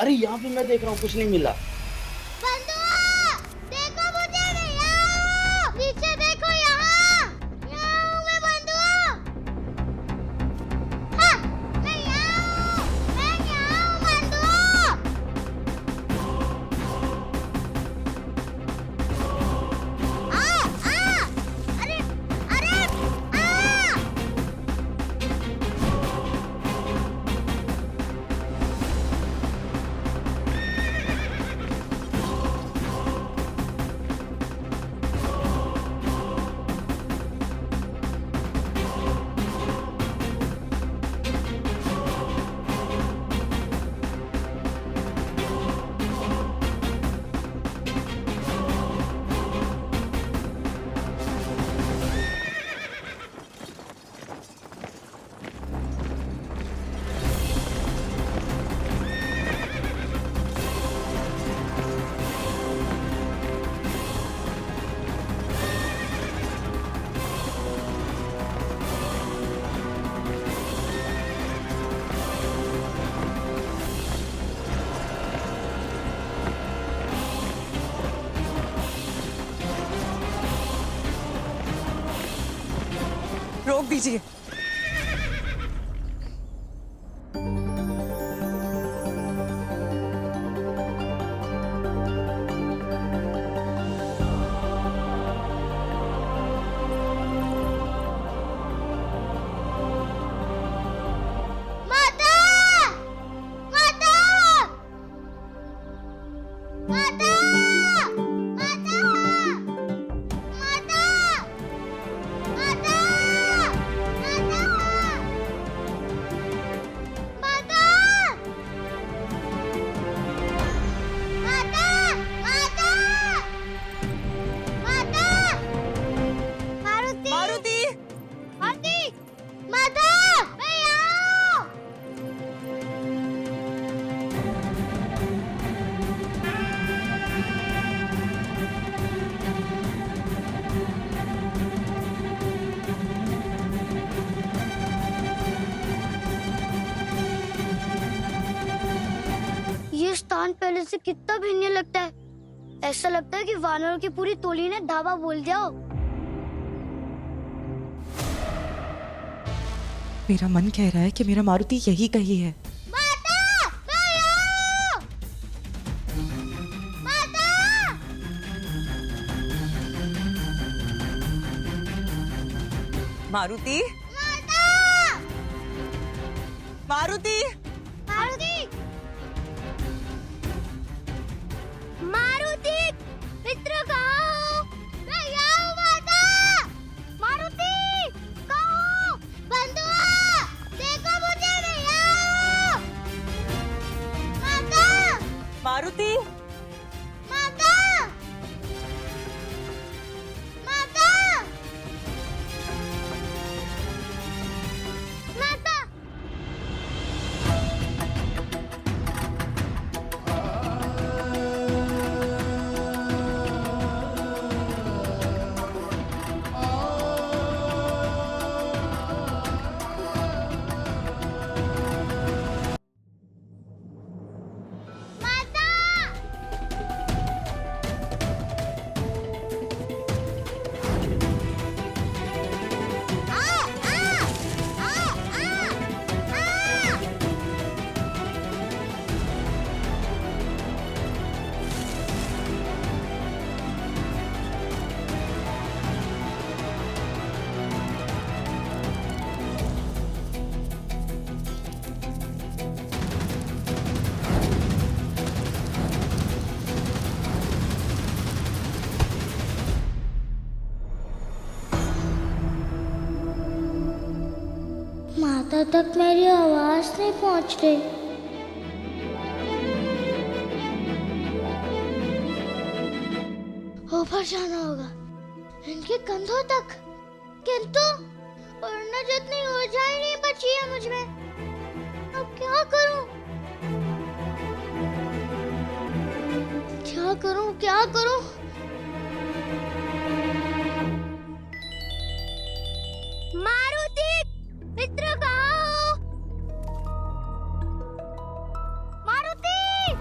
अरे यहाँ भी मैं देख रहा हूँ, कुछ नहीं मिला। बंधुआ, देखो मुझे, मैं यहाँ हूँ। नीचे देखो, यहाँ हूँ मैं बंधुआ। हाँ, मैं यहाँ हूँ, बंधुआ। अरे अरे आ रोक दीजिए। माता, माता, माता, माता, माता, माता, माता, माता, माता, माता, मारुति, मारुति! मारुति, माता, मैं यहाँ हूँ। ये स्थान पहले से कितना भिन्न लगता है। ऐसा लगता है कि वानरों की पूरी टोली ने धावा बोल दिया हो। मेरा मन कह रहा है कि मेरा मारुति यही कही है। माता, मैं यहाँ हूँ। माता, मारुति! माता, मारुति! मारुति, मारुति, मित्र कहाँ हो? मैं यहाँ हूँ माता। मारुति, कहाँ हो? बंधुआ, देखो मुझे, मैं यहाँ हूँ। माता, मारुति! माता, माता, माता। माता तक मेरी आवाज नहीं पहुंच रही। ऊपर जाना होगा, इनके कंधों तक। किंतु उड़ने जितनी ऊर्जा ही नहीं बची है मुझ में। अब क्या करूं? क्या करूं? क्या करूं? मारुति, मित्र कहाँ हो? मारुति!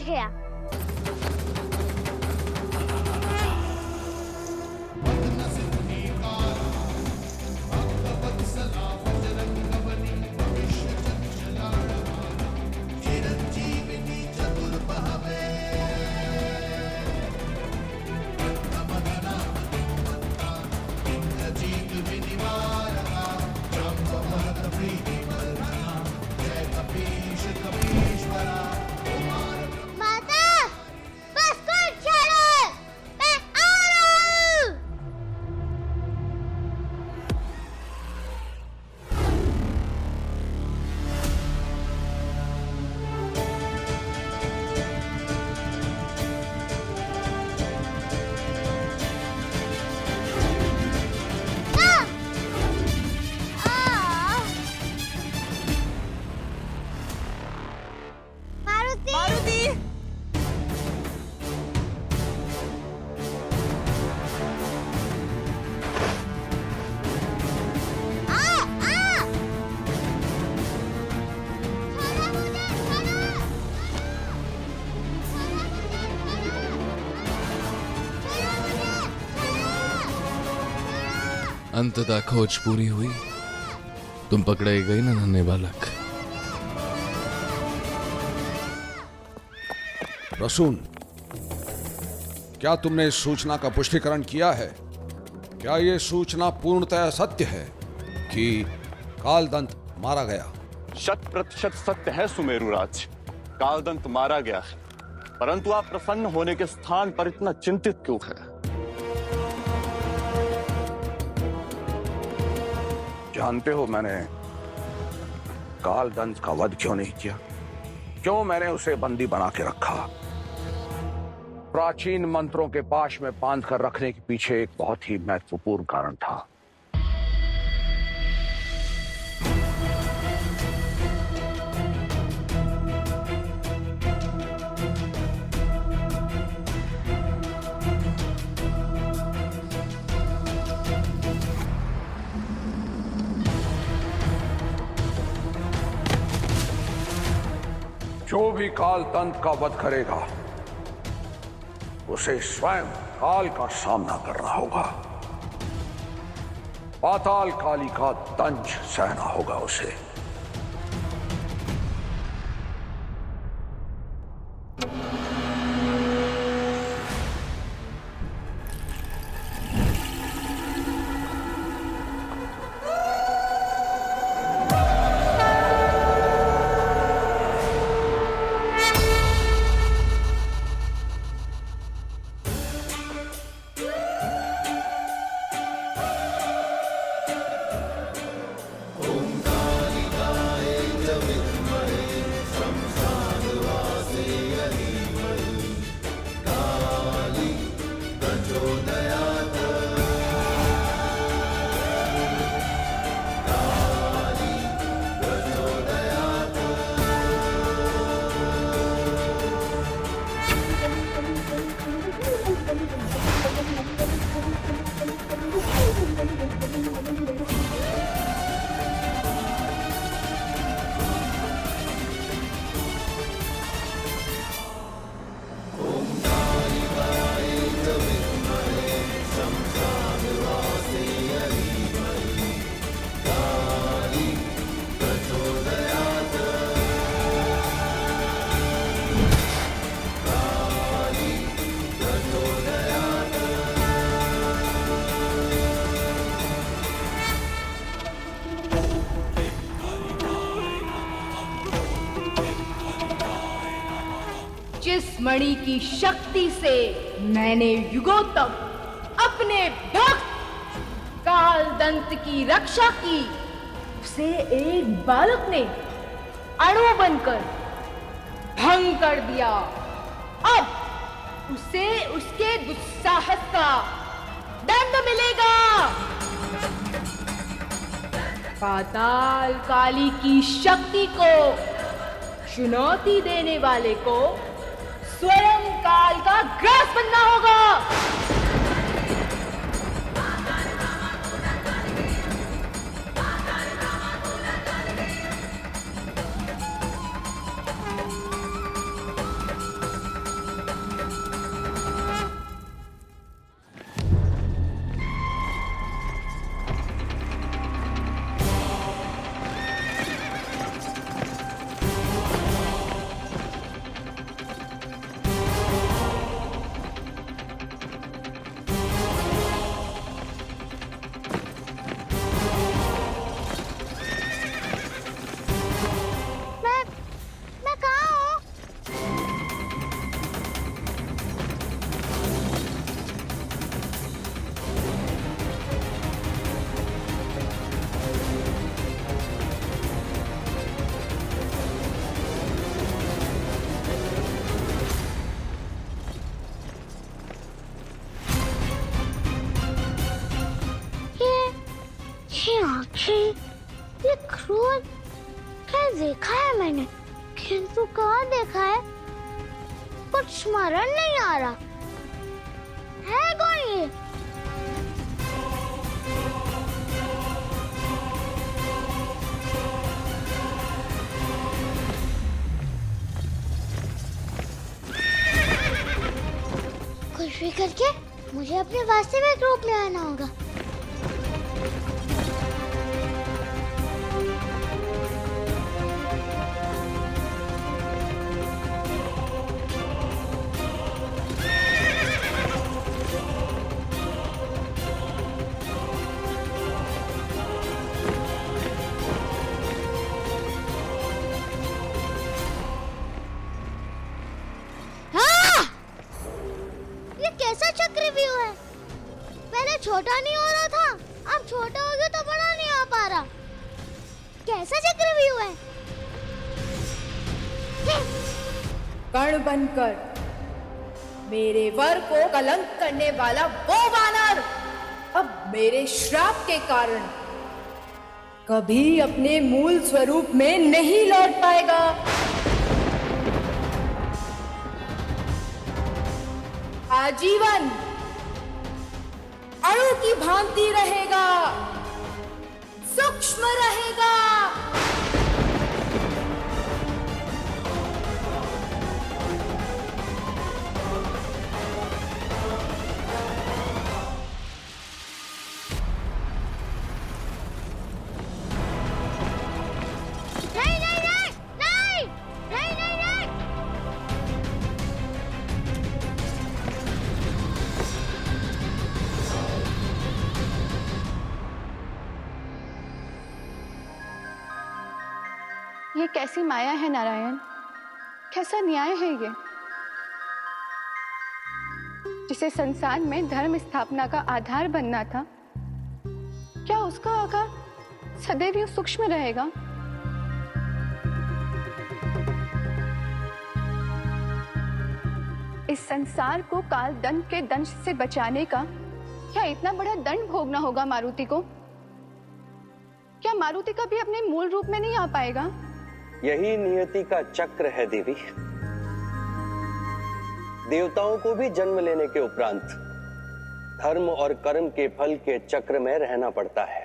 समझ गया। माता, बस को छोड़ो, मैं आ रहा हूँ। मारुति, मारुति छोड़ो मुझे, छोड़ो। अंततः खोज पूरी हुई। तुम पकड़े गए ना नन्हे बालक। रसून, क्या तुमने इस सूचना का पुष्टिकरण किया है? क्या यह सूचना पूर्णतः सत्य है कि कालदंत मारा गया? 100% सत्य है सुमेरुराज, कालदंत मारा गया है। परंतु आप प्रसन्न होने के स्थान पर इतना चिंतित क्यों है? जानते हो मैंने कालदंत का वध क्यों नहीं किया? क्यों मैंने उसे बंदी बना के रखा? प्राचीन मंत्रों के पाश में बांध कर रखने के पीछे एक बहुत ही महत्वपूर्ण कारण था। जो भी कालदंत का वध करेगा उसे स्वयं काल का सामना करना होगा। पाताल काली का दंश सहना होगा उसे। जिस मणि की शक्ति से मैंने युगों तक अपने भक्त कालदंत की रक्षा की, उसे एक बालक ने अणु बनकर भंग कर दिया। अब उसे उसके दुस्साहस का दंड मिलेगा। पाताल काली की शक्ति को चुनौती देने वाले को स्वयं काल का ग्रास बनना होगा। फूल कहीं देखा है मैंने, किंतु कहाँ देखा है कुछ स्मरण नहीं आ रहा है। कौन ये? कुछ भी करके मुझे अपने वास्तविक रूप में आना होगा। कैसा चक्रव्यूह है? पहले छोटा नहीं हो रहा था, अब छोटा हो गया तो बड़ा नहीं हो पा रहा। कैसा चक्रव्यूह है? कण बनकर मेरे वर को कलंक करने वाला वो वानर अब मेरे श्राप के कारण कभी अपने मूल स्वरूप में नहीं लौट पाएगा। आजीवन अणु की भांति रहेगा, सूक्ष्म रहेगा। नहीं नहीं नहीं नहीं नहीं नहीं नहीं। ये कैसी माया है नारायण, कैसा न्याय है ये, जिसे संसार में धर्म स्थापना का आधार बनना था, क्या उसका आकार सदैव यूं सूक्ष्म रहेगा? इस संसार को काल दंड के दंश से बचाने का क्या इतना बड़ा दंड भोगना होगा मारुति को? क्या मारुति कभी अपने मूल रूप में नहीं आ पाएगा? यही नियति का चक्र है देवी। देवताओं को भी जन्म लेने के उपरांत धर्म और कर्म के फल के चक्र में रहना पड़ता है।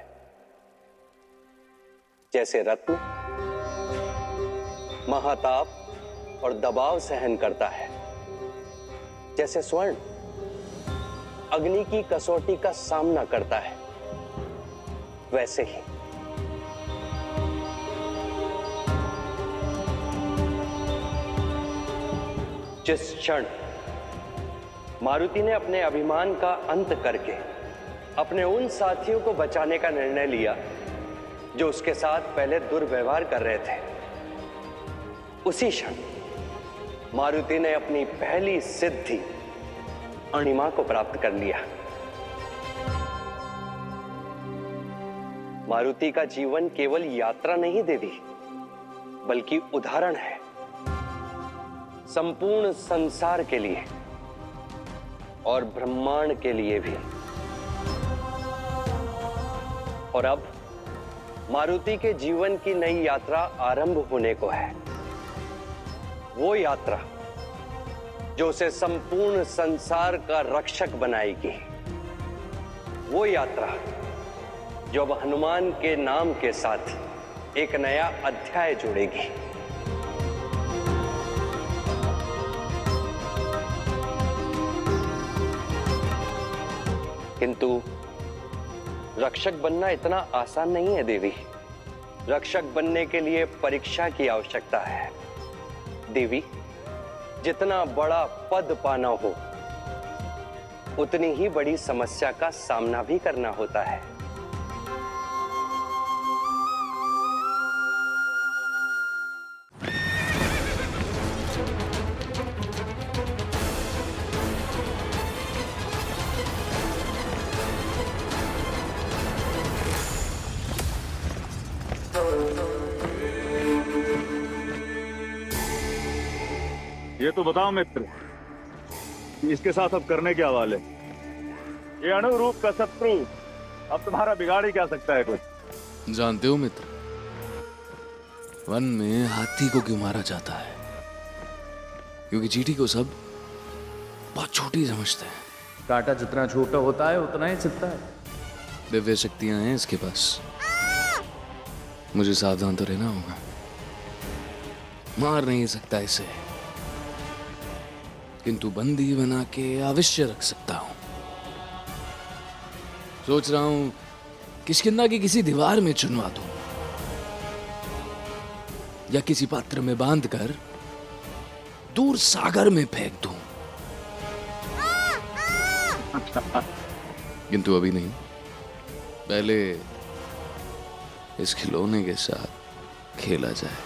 जैसे रत्न महाताप और दबाव सहन करता है, जैसे स्वर्ण अग्नि की कसौटी का सामना करता है, वैसे ही जिस क्षण मारुति ने अपने अभिमान का अंत करके अपने उन साथियों को बचाने का निर्णय लिया जो उसके साथ पहले दुर्व्यवहार कर रहे थे, उसी क्षण मारुति ने अपनी पहली सिद्धि अणिमा को प्राप्त कर लिया। मारुति का जीवन केवल यात्रा नहीं देवी, बल्कि उदाहरण है संपूर्ण संसार के लिए और ब्रह्मांड के लिए भी। और अब मारुति के जीवन की नई यात्रा आरंभ होने को है। वो यात्रा जो उसे संपूर्ण संसार का रक्षक बनाएगी, वो यात्रा जो अब हनुमान के नाम के साथ एक नया अध्याय जोड़ेगी। किंतु रक्षक बनना इतना आसान नहीं है देवी। रक्षक बनने के लिए परीक्षा की आवश्यकता है देवी। जितना बड़ा पद पाना हो, उतनी ही बड़ी समस्या का सामना भी करना होता है। ये तो बताओ मित्र, इसके साथ अब करने क्या वाले? ये अनुरूप का शत्रु अब तुम्हारा बिगाड़ ही क्या सकता है कुछ? जानते हो मित्र, वन में हाथी को क्यों मारा जाता है? क्योंकि चींटी को सब बहुत छोटी समझते हैं। कांटा जितना छोटा होता है उतना ही चुभता है। दिव्य शक्तियां हैं इसके पास। मुझे सावधान तो रहना होगा। मार नहीं सकता इसे, किंतु बंदी बना के अवश्य रख सकता हूं। सोच रहा हूं किष्किंधा की किसी दीवार में चुनवा दूं या किसी पात्र में बांधकर दूर सागर में फेंक दूं। किंतु अभी नहीं, पहले इस खिलौने के साथ खेला जाए।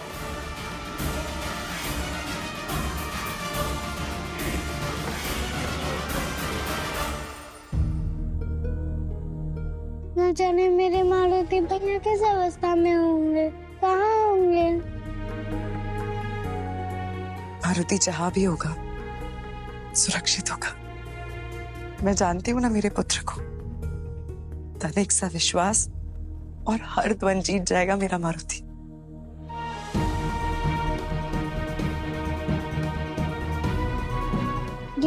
न जाने मेरे मारुति भैया किस अवस्था में होंगे, कहाँ होंगे। मारुति जहां भी होगा सुरक्षित होगा। मैं जानती हूं ना मेरे पुत्र को। तनिक सा विश्वास और हर ध्वन जीत जाएगा मेरा मारुति।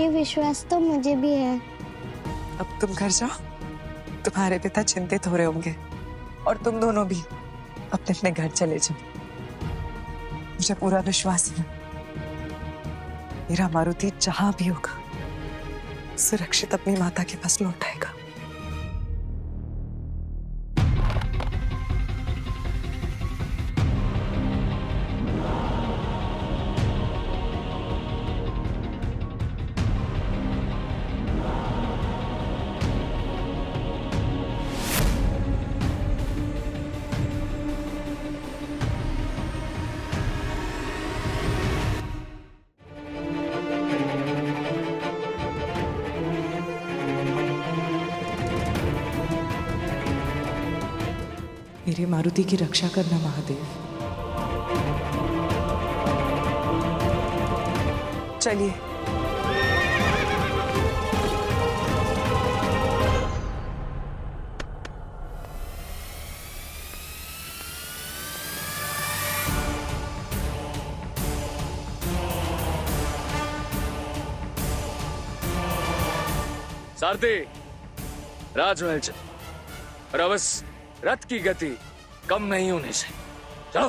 ये विश्वास तो मुझे भी है। अब तुम घर जाओ, तुम्हारे पिता चिंतित हो रहे होंगे और तुम दोनों भी अपने अपने घर चले जाओ। मुझे पूरा विश्वास है मेरा मारुति जहां भी होगा सुरक्षित अपनी माता के पास लौट आएगा। मेरे मारुति की रक्षा करना महादेव। चलिए। सारथी, राजमहल चल और अवश्य रथ की गति कम नहीं होने से। चलो।